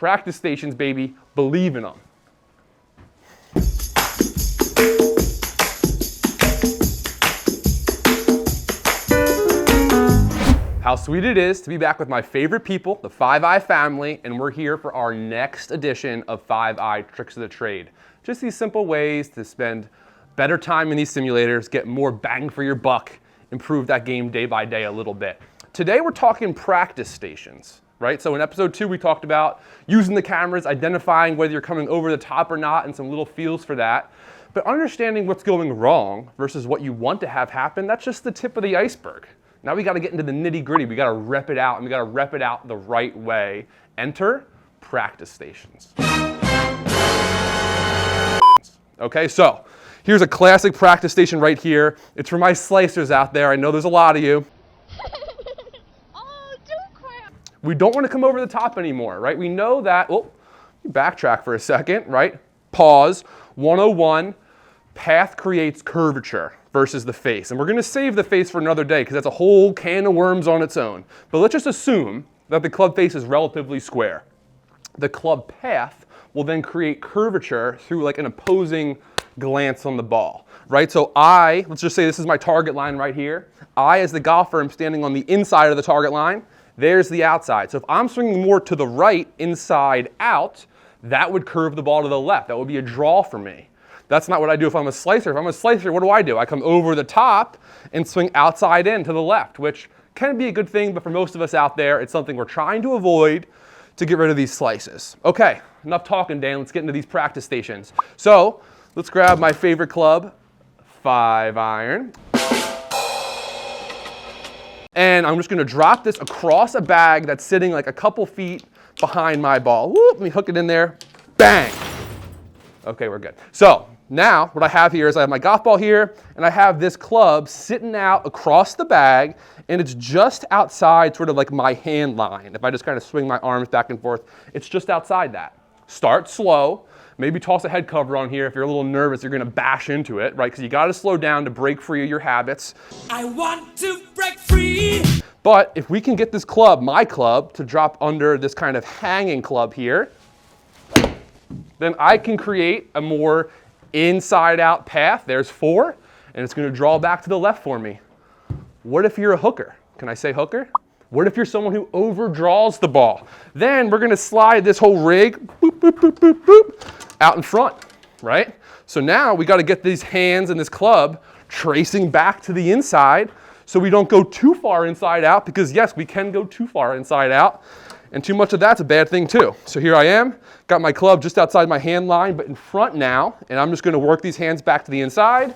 Practice stations, baby. Believe in them. How sweet it is to be back with my favorite people, the 5i family, and we're here for our next edition of 5i Tricks of the Trade. Just these simple ways to spend better time in these simulators, get more bang for your buck, improve that game day by day a little bit. Today we're talking practice stations, right? So in episode 2 we talked about using the cameras, identifying whether you're coming over the top or not, and some little feels for that. But understanding what's going wrong versus what you want to have happen, that's just the tip of the iceberg. Now we got to get into the nitty gritty. We got to rep it out, and we got to rep it out the right way. Enter practice stations. Okay, so here's a classic practice station right here. It's for my slicers out there. I know there's a lot of you. Oh, don't cry. We don't want to come over the top anymore, right? We know that, backtrack for a second, right? Pause. 101, path creates curvature versus the face. And we're going to save the face for another day because that's a whole can of worms on its own. But let's just assume that the club face is relatively square. The club path will then create curvature through like an opposing glance on the ball, right? So let's just say this is my target line right here. I, as the golfer, am standing on the inside of the target line. There's the outside. So if I'm swinging more to the right, inside out, that would curve the ball to the left. That would be a draw for me. That's not what I do if I'm a slicer. If I'm a slicer, what do? I come over the top and swing outside in to the left, which can be a good thing, but for most of us out there, it's something we're trying to avoid to get rid of these slices. Okay, enough talking, Dan. Let's get into these practice stations. So let's grab my favorite club, 5-iron. And I'm just going to drop this across a bag that's sitting like a couple feet behind my ball. Whoop, let me hook it in there. Bang. Okay, we're good. So now what I have here is I have my golf ball here, and I have this club sitting out across the bag, and it's just outside sort of like my hand line. If I just kind of swing my arms back and forth, it's just outside that. Start slow. Maybe toss a head cover on here. If you're a little nervous, you're going to bash into it, right? Because you got to slow down to break free of your habits. I want to break free. But if we can get this club, my club, to drop under this kind of hanging club here, then I can create a more inside-out path. There's 4, and it's going to draw back to the left for me. What if you're a hooker? Can I say hooker? What if you're someone who overdraws the ball? Then we're going to slide this whole rig boop, boop, boop, boop, boop, out in front, right? So now we got to get these hands and this club tracing back to the inside so we don't go too far inside out, because yes, we can go too far inside out. And too much of that's a bad thing too. So here I am, got my club just outside my hand line, but in front now, and I'm just going to work these hands back to the inside.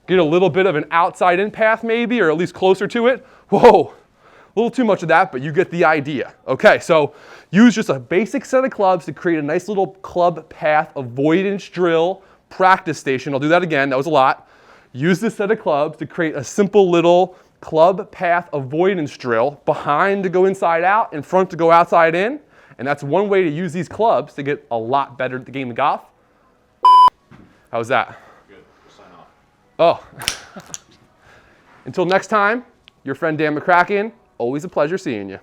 Get a little bit of an outside in path maybe, or at least closer to it. Whoa, a little too much of that, but you get the idea. Okay, so use just a basic set of clubs to create a nice little club path avoidance drill practice station. I'll do that again, that was a lot. Use this set of clubs to create a simple little club path avoidance drill, behind to go inside out, in front to go outside in. And that's one way to use these clubs to get a lot better at the game of golf. How's that? Good. We'll sign off. Oh. Until next time, your friend Dan McCracken. Always a pleasure seeing you.